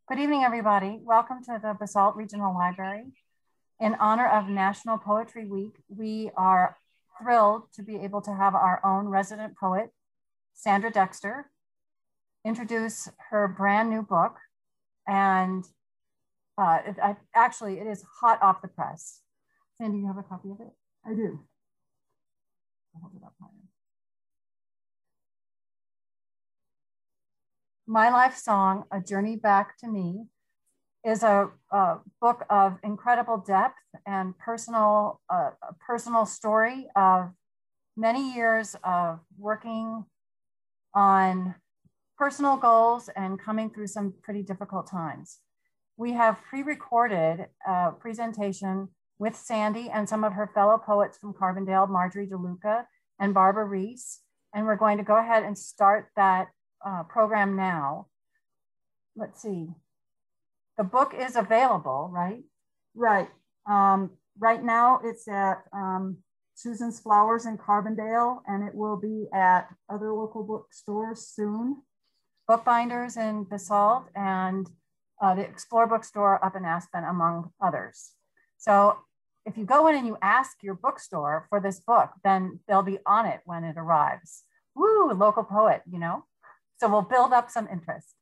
Good evening, everybody. Welcome to the Basalt Regional Library. In honor of National Poetry Week, we are thrilled to be able to have our own resident poet, Sandra Dexter, introduce her brand new book. And it is hot off the press. Sandy, you have a copy of it? I do. I'll hold it up higher. My Life Song, A Journey Back to Me, is a book of incredible depth and a personal story of many years of working on personal goals and coming through some pretty difficult times. We have pre-recorded a presentation with Sandy and some of her fellow poets from Carbondale, Marjorie DeLuca and Barbara Reese, and we're going to go ahead and start that program now. Let's see. The book is available, right? Right. Right now it's at Susan's Flowers in Carbondale, and it will be at other local bookstores soon. Bookbinders in Basalt and the Explore Bookstore up in Aspen, among others. So if you go in and you ask your bookstore for this book, then they'll be on it when it arrives. Woo, local poet, you know? So we'll build up some interest.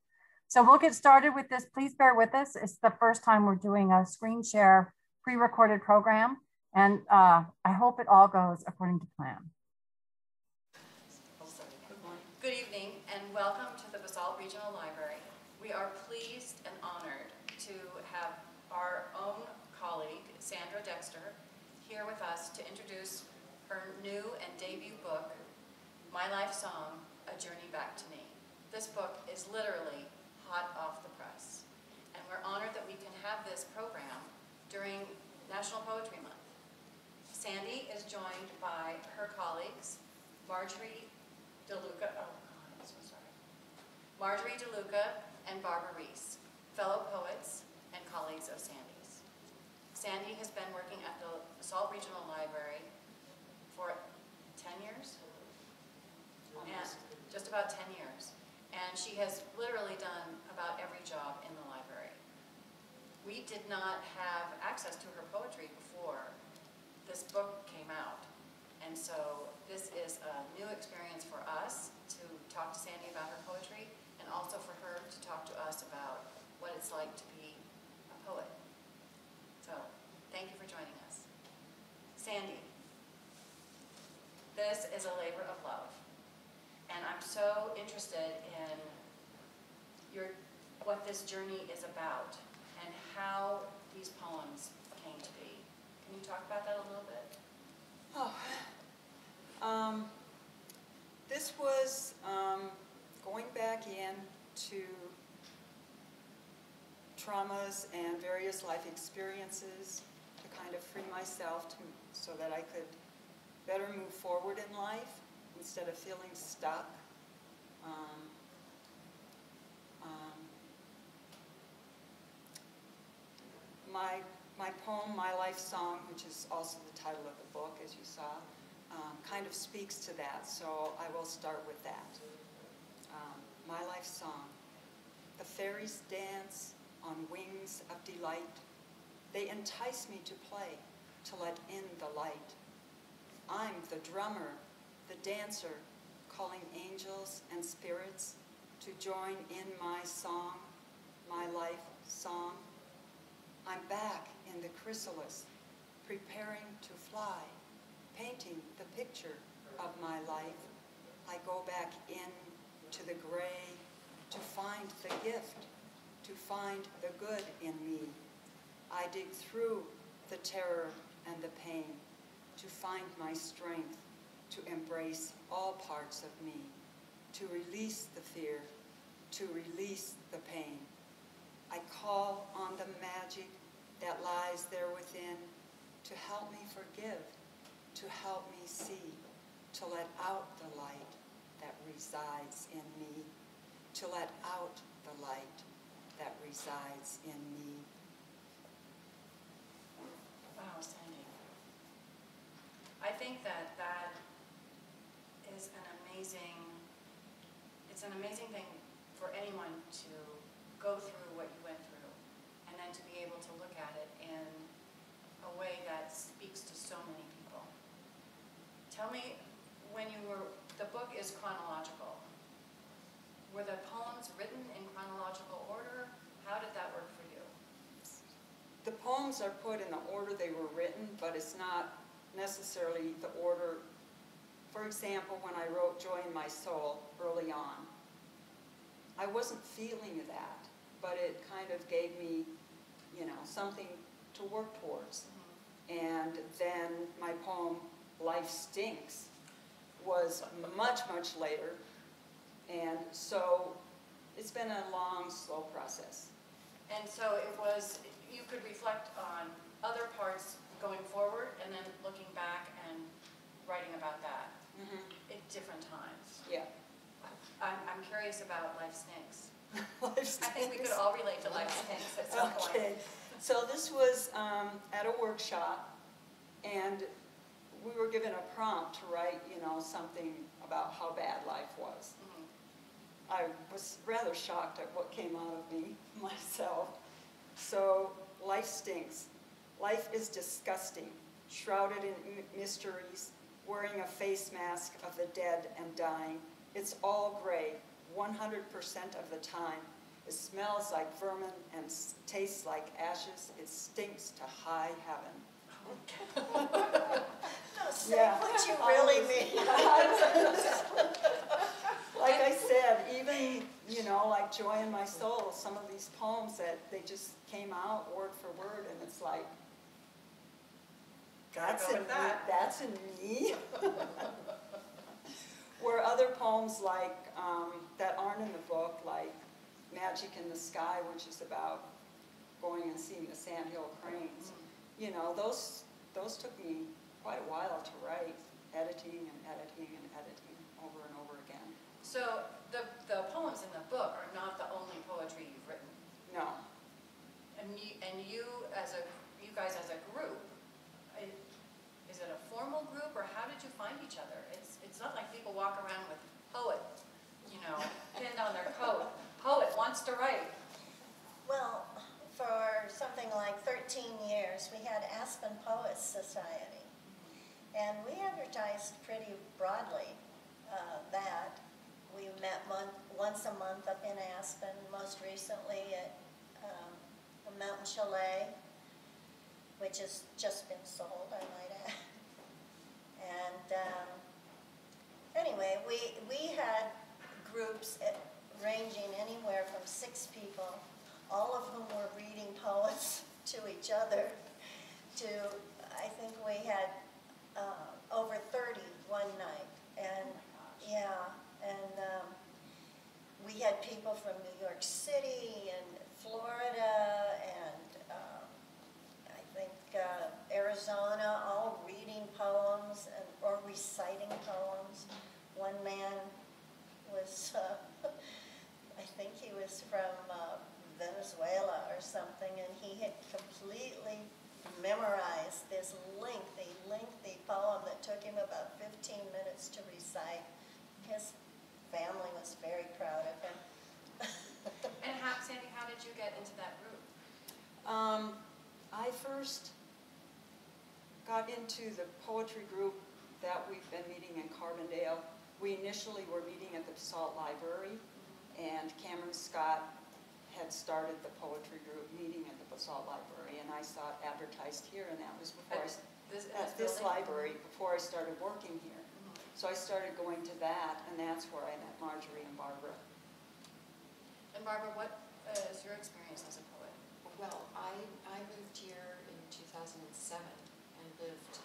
So we'll get started with this. Please bear with us. It's the first time we're doing a screen share pre-recorded program. And I hope it all goes according to plan. Good evening and welcome to the Basalt Regional Library. We are pleased and honored to have our own colleague, Sandra Dexter, here with us to introduce her new and debut book, My Life Song, A Journey Back to Me. This book is literally hot off the press. And we're honored that we can have this program during National Poetry Month. Sandy is joined by her colleagues, Marjorie DeLuca, Marjorie DeLuca and Barbara Reese, fellow poets and colleagues of Sandy's. Sandy has been working at the Basalt Regional Library for 10 years? And just about 10 years. And she has literally done about every job in the library. We did not have access to her poetry before this book came out. And so this is a new experience for us to talk to Sandy about her poetry and also for her to talk to us about what it's like to be a poet. So thank you for joining us. Sandy, this is a labor of love. And I'm so interested in what this journey is about and how these poems came to be. Can you talk about that a little bit? This was going back in to traumas and various life experiences to kind of free myself so that I could better move forward in life instead of feeling stuck. My poem, My Life Song, which is also the title of the book, as you saw, kind of speaks to that, so I will start with that. My Life Song. The fairies dance on wings of delight. They entice me to play, to let in the light. I'm the drummer, the dancer, calling angels and spirits to join in my song, my life song. I'm back in the chrysalis, preparing to fly, painting the picture of my life. I go back in to the gray to find the gift, to find the good in me. I dig through the terror and the pain to find my strength, to embrace all parts of me, to release the fear, to release the pain. I call on the magic that lies there within to help me forgive, to help me see, to let out the light that resides in me, to let out the light that resides in me. Wow, Sandy. I think that is it's an amazing thing for anyone to go through what you went poems are put in the order they were written, but it's not necessarily the order. For example, when I wrote Joy in My Soul early on, I wasn't feeling that, but it kind of gave me, you know, something to work towards. And then my poem, Life Stinks, was much, much later. And so it's been a long, slow process. And so it was, you could reflect on other parts going forward and then looking back and writing about that at different times. Yeah. I'm curious about Life Stinks. Life Stinks. I think we could all relate to Life Stinks at some point. Okay. So this was at a workshop, and we were given a prompt to write, you know, something about how bad life was. I was rather shocked at what came out of me, myself. So, life stinks. Life is disgusting, shrouded in mysteries, wearing a face mask of the dead and dying. It's all gray, 100% of the time. It smells like vermin and tastes like ashes. It stinks to high heaven. No, say what you really mean. Like I said, even, you know, like Joy in My Soul, some of these poems that they just came out word for word, and it's like, that's in me. Where other poems like that aren't in the book, like Magic in the Sky, which is about going and seeing the sandhill cranes, you know, those took me quite a while to write, editing and editing and editing over and over again. So the poems in the book are not the only poetry you've written. No. And you guys as a group, is it a formal group, or how did you find each other? It's not like people walk around with poet, you know, pinned on their coat. Poet wants to write. Well, for something like 13 years, we had Aspen Poets Society. And we advertised pretty broadly that. We met once a month up in Aspen, most recently at the Mountain Chalet, which has just been sold, I might add. And anyway, we had groups ranging anywhere from 6 people, all of whom were reading poets to each other, to, I think we had over 30 one night. And yeah. And we had people from New York City and Florida and I think Arizona, all reading poems or reciting poems. One man was, I think he was from Venezuela or something, and he had completely memorized this lengthy poem that took him about 15 minutes to recite. His family was very proud of him. And Sandy, how did you get into that group? I first got into the poetry group that we've been meeting in Carbondale. We initially were meeting at the Basalt Library, and Cameron Scott had started the poetry group meeting at the Basalt Library, and I saw it advertised here, and that was before at this library, before I started working here. So I started going to that, and that's where I met Marjorie and Barbara. And Barbara, what is your experience as a poet? Well, I moved here in 2007 and lived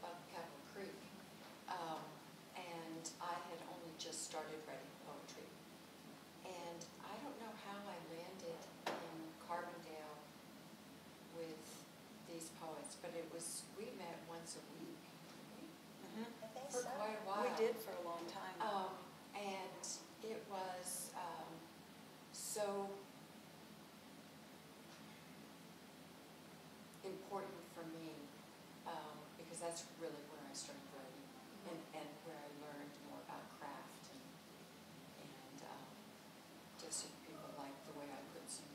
up Capitol Creek. And I had only just started writing poetry. And I don't know how I landed in Carbondale with these poets, but we met once a week. I think For so. quite a while. We did for a long time. And it was so important for me because that's really where I started writing and where I learned more about craft and just people liked the way I put some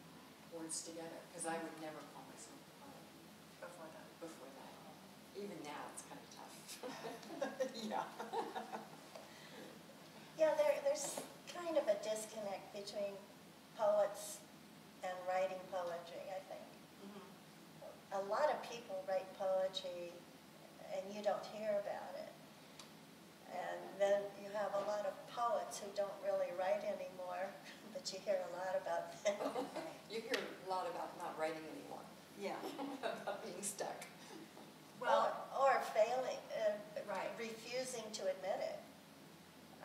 words together, because I would never call myself a poet before that. Even now it's kind of tough. Yeah. Yeah, there's kind of a disconnect between poets and writing poetry, I think. A lot writing anymore. Yeah. About being stuck. Well, or failing, Right. refusing to admit it.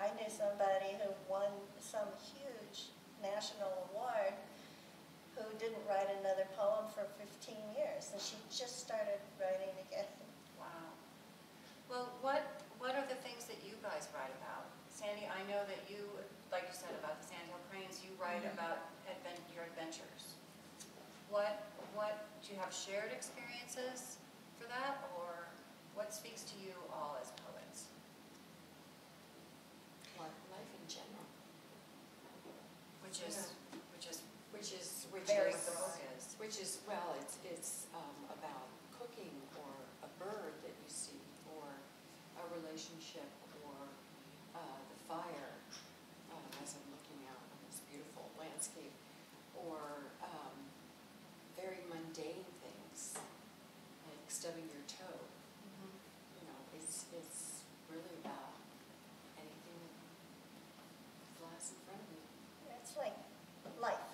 I knew somebody who won some huge national award who didn't write another poem for 15 years, and she just started writing again. Wow. Well, what are the things that you guys write about? Sandy, I know that you, like you said about the Sandhill Cranes, you write about your adventures. What do you have shared experiences for that, or what speaks to you all as poets? Life in general. Which Very is the book is. Which is, well, it's about cooking, or a bird that you see, or a relationship, or the fire as I'm looking out on this beautiful landscape, or very mundane things like stubbing your toe. You know, it's really about anything that flies in front of you. It's like life.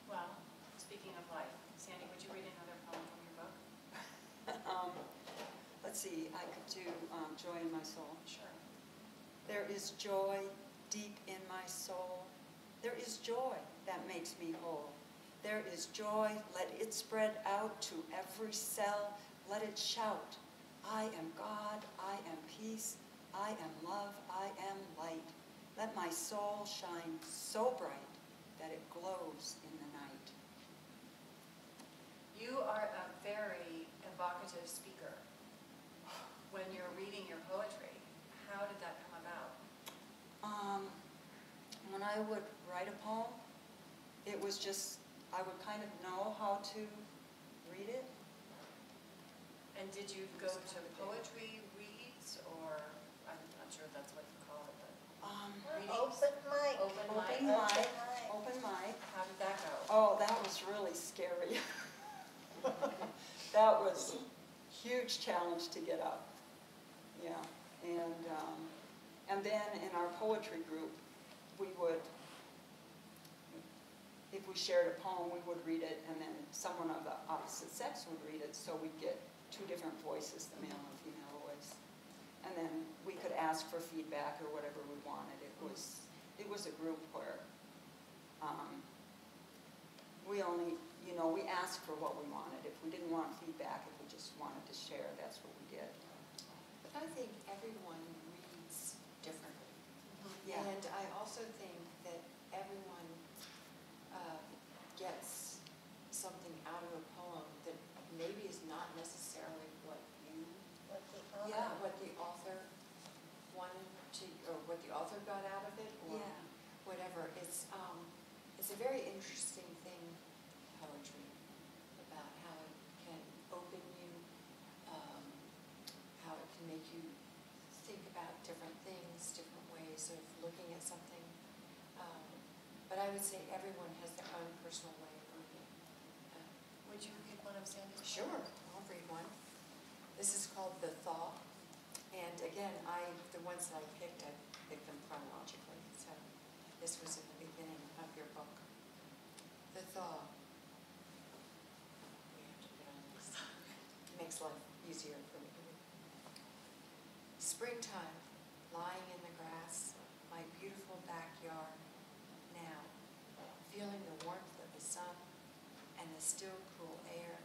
Well, speaking of life, Sandy, would you read another poem from your book? Let's see, I could do Joy in My Soul. Sure. There is joy deep in my soul. There is joy that makes me whole. There is joy, let it spread out to every cell. Let it shout, I am God, I am peace, I am love, I am light. Let my soul shine so bright that it glows in the night. You are a very evocative speaker. When you're reading your poetry, how did that come about? When I would write a poem, it was just, I would kind of know how to read it. And did you go to poetry reads, or I'm not sure if that's what you call it, but readings? Open mic. Open mic. Open mic. mic. Open mic. How did that go? Oh, that was really scary. That was a huge challenge to get up. Yeah, and then in our poetry group, we would, if we shared a poem, we would read it, and then someone of the opposite sex would read it, so we'd get two different voices, the male and female voice. And then we could ask for feedback or whatever we wanted. It was a group where we only, we asked for what we wanted. If we didn't want feedback, if we just wanted to share, that's what we did. But I think everyone reads differently. Yeah. And I also think that everyone gets something out of a poem that maybe is not necessarily what the author wanted to, or what the author got out of it, or whatever. It's a very interesting thing, poetry, about how it can open you, how it can make you think about different things, different ways of looking at something. But I would say everyone has their own personal way of reading. Would you read one of Sandy's poems? Sure, I'll read one. This is called The Thaw. And again, the ones that I picked them chronologically. So this was in the beginning of your book. The Thaw. We have to get on this. It makes life easier for me to read. Springtime, lying in the grass, my beautiful backyard, now, feeling the warmth of the sun and the still cool air,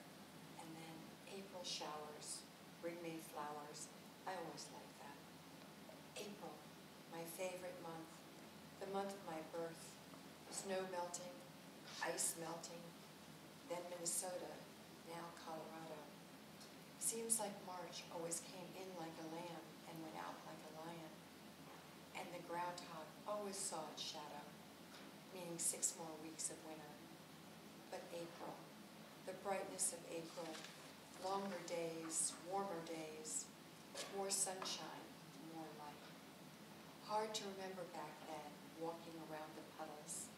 and then April showers bring me flowers. I always like that. April, my favorite month, the month of my birth, snow melting, ice melting, then Minnesota, now Colorado. Seems like March always came in like a lamb and went out like a lion. And the groundhog always saw its shadow, meaning 6 more weeks of winter. But April, the brightness of April, longer days, warmer days, more sunshine, more light. Hard to remember back then, walking around the puddles.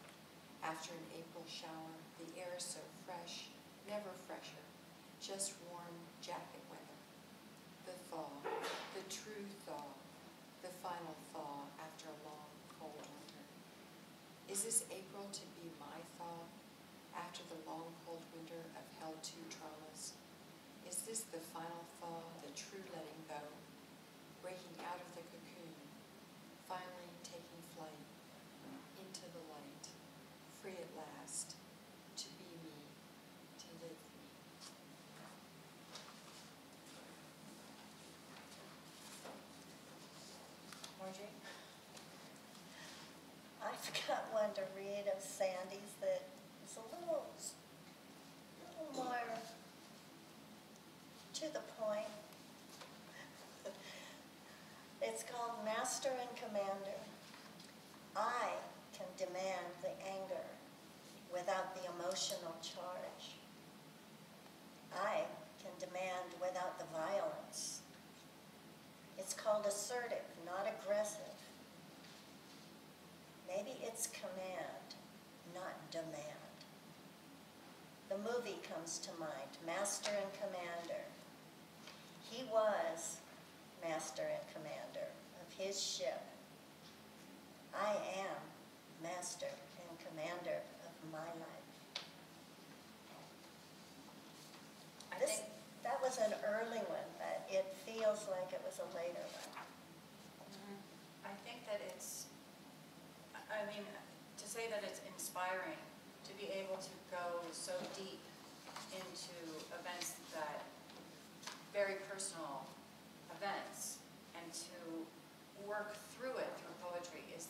After an April shower, the air so fresh, never fresher, just warm jacket weather. The thaw, the true thaw, the final thaw after a long, cold winter. Is this April to be my thaw after the long, cold winter held two traumas. Is this the final thaw, the true letting go, breaking out of the cocoon, finally taking flight into the light, free at last, to be me, to live me? Marjorie? I've got one to read of Sandy's that is a little more to the point. It's called Master and Commander. I can demand the anger without the emotional charge. I can demand without the violence. It's called assertive, not aggressive. Maybe it's command, not demand. The movie comes to mind, Master and Commander. He was Master and Commander of his ship. I am Master and Commander of my life. That was an early one, but it feels like it was a later one. I think that it's, I mean, to say that it's inspiring to be able to go so deep into events that, very personal events, and to work through it through poetry. Is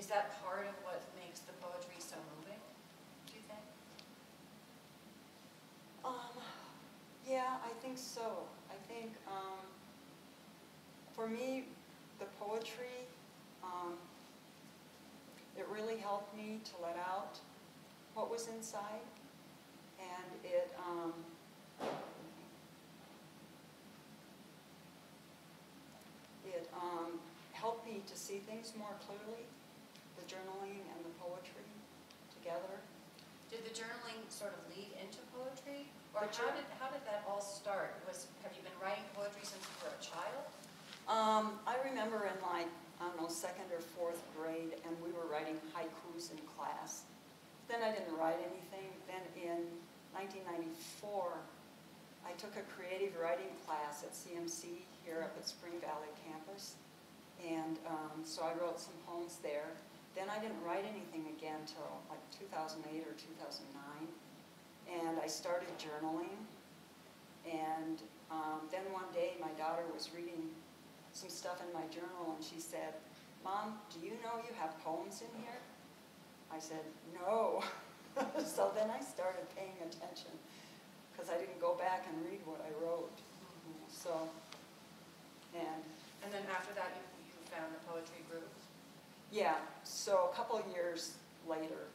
that part of what makes the poetry so moving, do you think? Yeah, I think so. I think for me, the poetry, it really helped me to let out what was inside, and it helped me to see things more clearly, the journaling and the poetry together. Did the journaling sort of lead into poetry? Or how did that all start? Have you been writing poetry since you were a child? I remember in like, I don't know, 2nd or 4th grade, and we were writing haikus in class. Then I didn't write anything. Then in 1994, I took a creative writing class at CMC here up at Spring Valley campus. And so I wrote some poems there. Then I didn't write anything again until like 2008 or 2009. And I started journaling. And then one day my daughter was reading some stuff in my journal, and she said, "Mom, do you know you have poems in here?" I said, "No." So then I started paying attention, because I didn't go back and read what I wrote. So, and then after that, you found the poetry group? Yeah, so a couple of years later,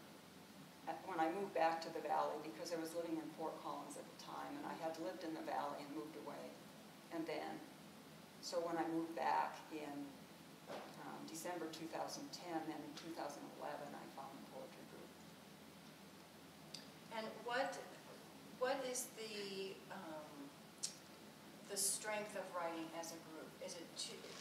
when I moved back to the Valley, because I was living in Fort Collins at the time, and I had lived in the Valley and moved away. And then, so when I moved back in December 2010, then in 2011, I found the poetry group. And what is the strength of writing as a group? Is it,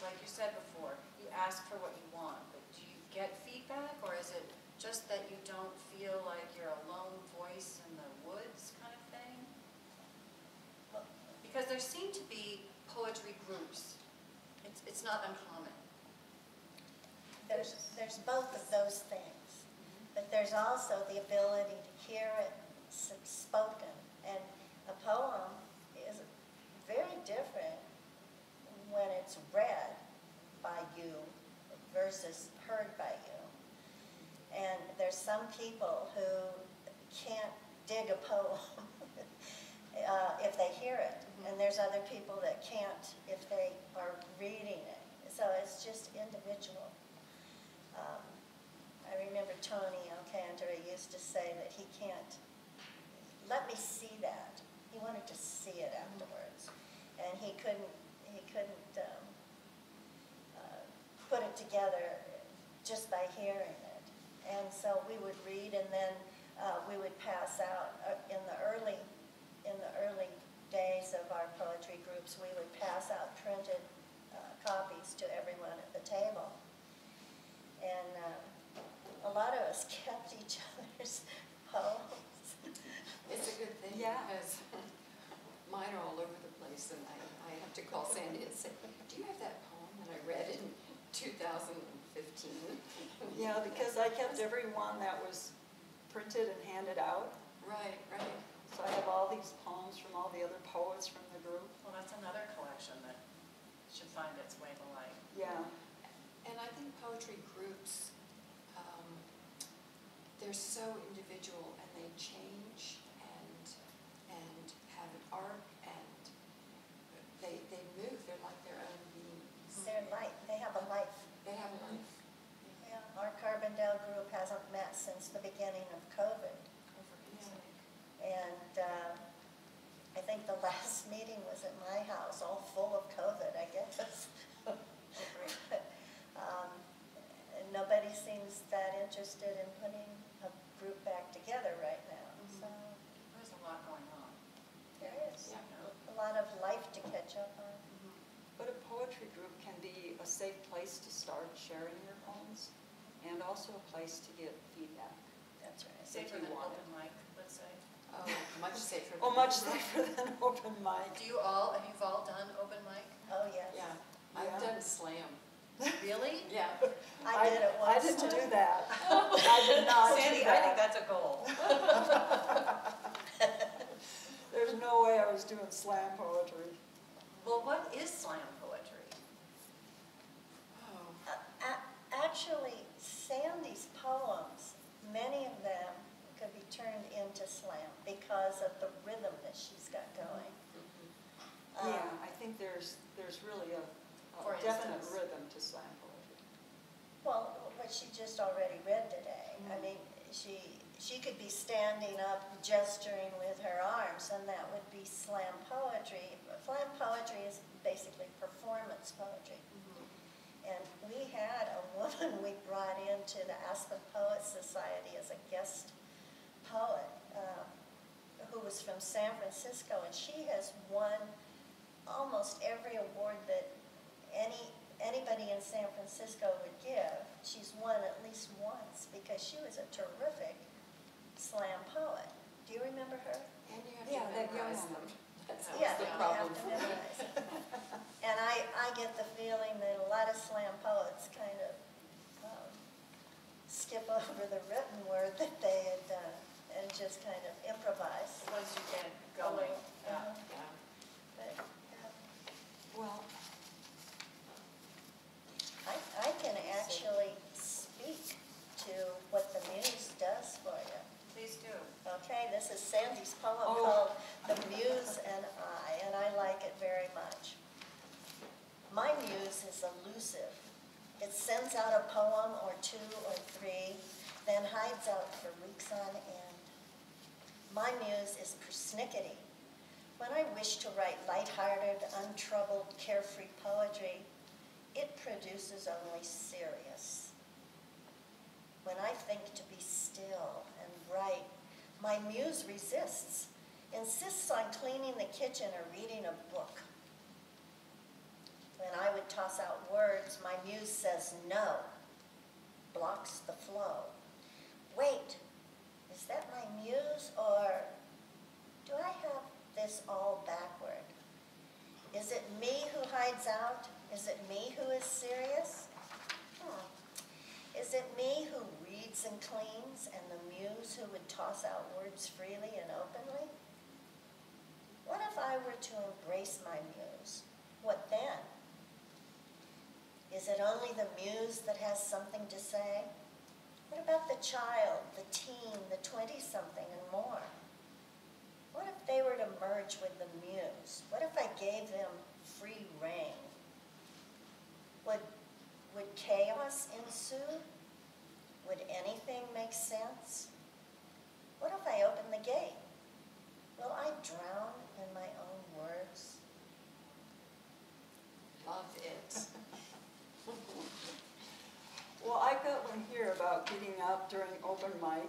like you said before, you ask for what you want, but do you get feedback, or is it just that you don't feel like you're a lone voice in the woods kind of thing? Because there seem to be poetry groups. It's not uncommon. There's both of those things, but there's also the ability to hear it spoken. And a poem is very different when it's read by you versus heard by you. And there's some people who can't dig a poem if they hear it, and there's other people that can't if they are reading it. So it's just individual. I remember Tony Alcantara used to say that he can't, let me see that. He wanted to see it afterwards, and he couldn't put it together just by hearing it. And so we would read, and then we would pass out in the early days of our poetry groups. We would pass out printed copies to everyone at the table, and a lot of us kept each other's poems. Sandy and say, do you have that poem that I read in 2015? Yeah, because I kept every one that was printed and handed out. Right, right. So I have all these poems from all the other poets from the group. Well, that's another collection that should find its way to light. Yeah. And I think poetry groups, they're so individual and they change and have an arc and they move. They're like their own beings. They're life, they have a life. They have a life. Yeah, our Carbondale group hasn't met since the beginning of COVID. And I think the last meeting was at my house, all full of COVID, I guess. Nobody seems that interested in putting a group back together right now. So There's a lot going on. there is Yeah. a lot of life to catch up on. But a poetry group can be a safe place to start sharing your poems and also a place to get feedback. That's right. Safer you than want open mic, let's say. Oh, much safer. Oh, much safer than open mic. Have you all done open mic? Oh, yes. Yeah, I've Yeah. done slam. Really? Yeah. I did it I once. didn't do that. I did not Sandy, do that. I think that's a goal. There's no way I was doing slam poetry. Well, what is slam poetry? Oh, Actually, Sandy's poems, many of them could be turned into slam because of the rhythm that she's got going. Yeah, I think there's really a For definite instance? rhythm to slam poetry. Well, what she just already read today, I mean, she could be standing up gesturing with her arms, and that would be slam poetry. Slam poetry is basically performance poetry. And we had a woman we brought into the Aspen Poets Society as a guest poet who was from San Francisco, and she has won almost every award that anybody in San Francisco would give. She's won at least once because she was a terrific slam poet. Do you remember her? and you have Yeah, to that young memorize them. woman. That's Yeah, the you problem. have to memorize it. And I get the feeling that a lot of slam poets kind of skip over the written word that they had done and just kind of improvise. Once you get going. Uh-huh. Yeah. But Well, I can actually speak to what the muse does for you. Please do. Okay, this is Sandy's poem Oh. called The Muse and I like it very much. My muse is elusive. It sends out a poem or two or three, then hides out for weeks on end. My muse is persnickety. When I wish to write lighthearted, untroubled, carefree poetry, it produces only serious. When I think to be still and write, my muse resists, insists on cleaning the kitchen or reading a book. When I would toss out words, my muse says no, blocks the flow. Wait, is that my muse, or do I have this all backward? Is it me who hides out? Is it me who is serious? Is it me who reads and cleans, and the muse who would toss out words freely and openly? What if I were to embrace my muse? What then? Is it only the muse that has something to say? What about the child, the teen, the 20-something and more? What if they were to merge with the muse? What if I gave them free rein? Would chaos ensue? Would anything make sense? What if I open the gate? Will I drown in my own words? Love it. well, I've got one here about getting up during open mic.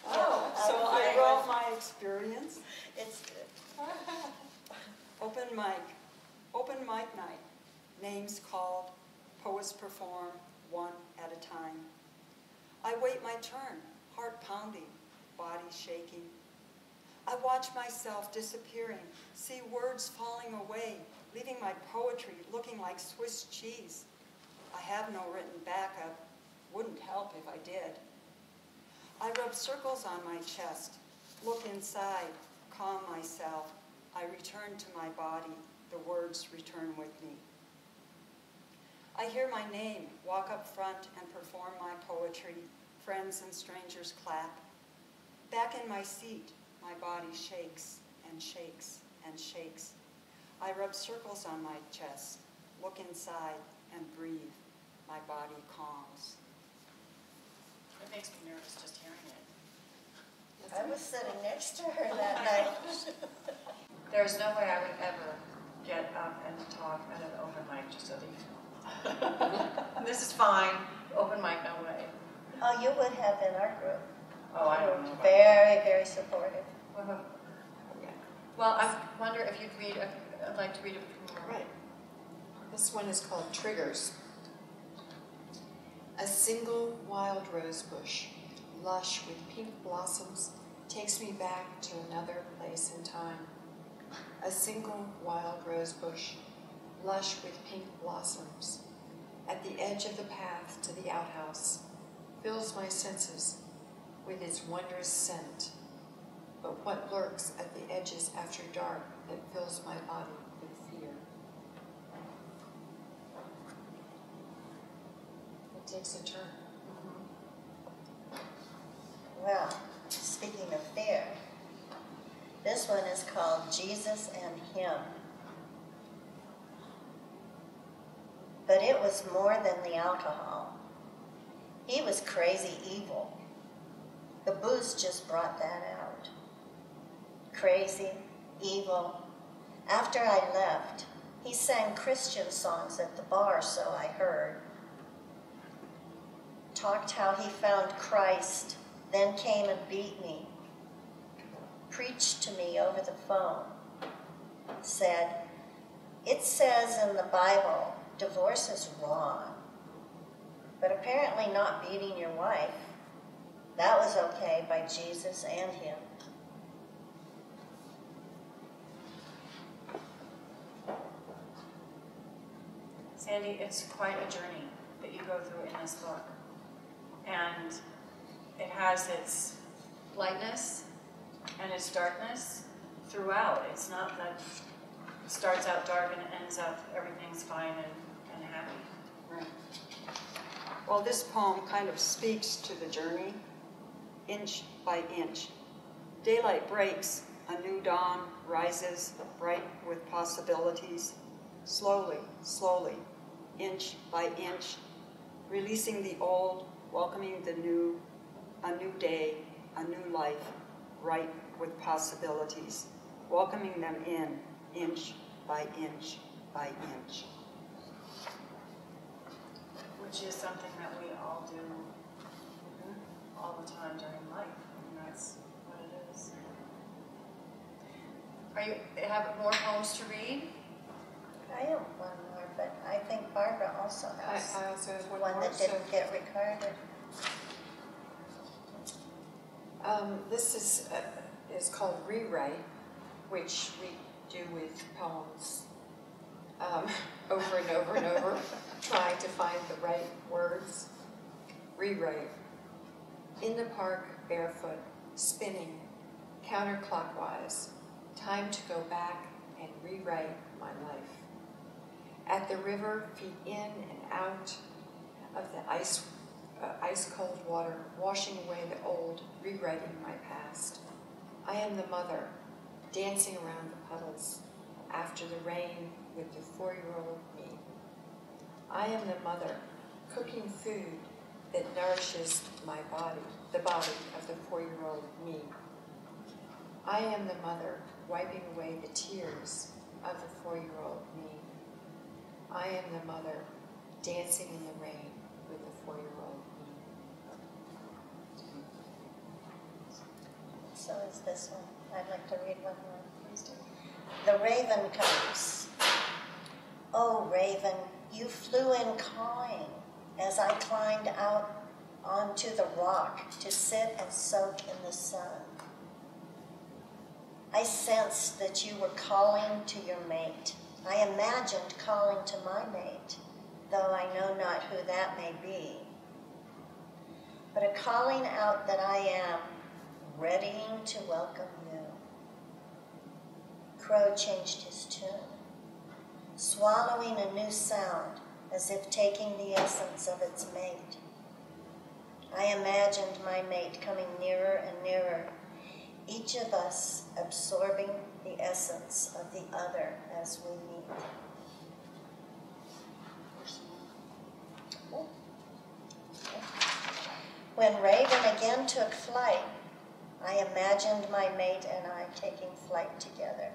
Oh, So I okay. wrote my experience. It's good. Open mic night. Names called, poets perform, one at a time. I wait my turn, heart pounding, body shaking. I watch myself disappearing, see words falling away, leaving my poetry looking like Swiss cheese. I have no written backup. Wouldn't help if I did. I rub circles on my chest, look inside, calm myself. I return to my body. The words return with me. I hear my name, walk up front and perform my poetry. Friends and strangers clap. Back in my seat, my body shakes and shakes and shakes. I rub circles on my chest, look inside and breathe. My body calms. It makes me nervous just hearing it. I was sitting next to her that night. There's no way I would ever get up and talk at an open mic, just so that you know. This is fine. Open mic, no way. Oh, you would have in our group. Oh, I don't know. Very, very supportive. Well, I wonder if you'd read, I'd like to read a few more. Right. This one is called Triggers. A single wild rose bush, lush with pink blossoms, takes me back to another place in time. A single wild rose bush, lush with pink blossoms, at the edge of the path to the outhouse, fills my senses with its wondrous scent. But what lurks at the edges after dark that fills my body with fear? It takes a turn. Well, speaking of fear, this one is called Jesus and Him. But it was more than the alcohol. He was crazy evil. The booze just brought that out. Crazy, evil. After I left, he sang Christian songs at the bar, so I heard. Talked how he found Christ, then came and beat me. Preached to me over the phone. Said, it says in the Bible, divorce is wrong. But apparently not beating your wife. That was okay by Jesus and him. Sandy, it's quite a journey that you go through in this book. And it has its lightness and its darkness throughout. It's not that it starts out dark and it ends up everything's fine and happy. Right. Well, this poem kind of speaks to the journey, inch by inch. Daylight breaks, a new dawn rises, bright with possibilities. Slowly, slowly, inch by inch, releasing the old, welcoming the new, a new day, a new life, ripe with possibilities, welcoming them in, inch by inch by inch. Which is something that we all do all the time during life, and that's what it is. Have more poems to read? I have one more, but I think Barbara also has I also have one one more, that didn't get recorded. This is called Rewrite, which we do with poems over and over and over, trying to find the right words. Rewrite. In the park, barefoot, spinning, counterclockwise, time to go back and rewrite my life. At the river, feet in and out of the ice-cold water, washing away the old, rewriting my past. I am the mother, dancing around the puddles, after the rain with the 4-year-old me. I am the mother, cooking food that nourishes my body, the body of the 4-year-old me. I am the mother, wiping away the tears of the 4-year-old me. I am the mother, dancing in the rain with the 4-year-old me. So is this one. I'd like to read one more. Please do. The raven comes. Oh, raven, you flew in cawing as I climbed out onto the rock to sit and soak in the sun. I sensed that you were calling to your mate, I imagined calling to my mate, though I know not who that may be, but a calling out that I am, readying to welcome you. Crow changed his tune, swallowing a new sound as if taking the essence of its mate. I imagined my mate coming nearer and nearer, each of us absorbing the essence of the other as we meet. When Raven again took flight, I imagined my mate and I taking flight together.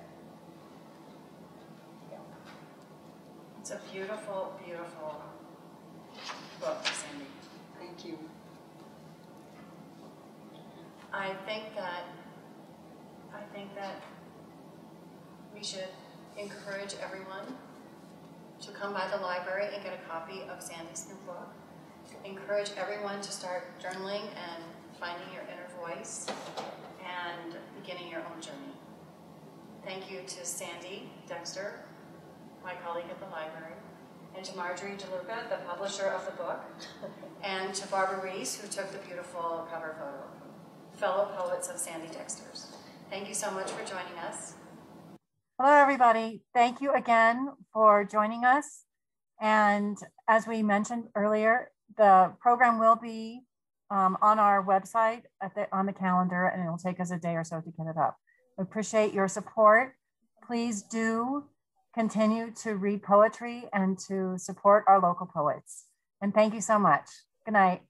It's a beautiful, beautiful book, Sandy. Thank you. I think that we should encourage everyone to come by the library and get a copy of Sandy's new book. Encourage everyone to start journaling and finding your inner voice and beginning your own journey. Thank you to Sandy Dexter, my colleague at the library, and to Marjorie DeLuca, the publisher of the book, and to Barbara Reese, who took the beautiful cover photo. Fellow poets of Sandy Dexter's. Thank you so much for joining us. Hello, everybody. Thank you again for joining us. And as we mentioned earlier, the program will be on our website on the calendar, and it will take us a day or so to get it up. We appreciate your support. Please do continue to read poetry and to support our local poets. And thank you so much. Good night.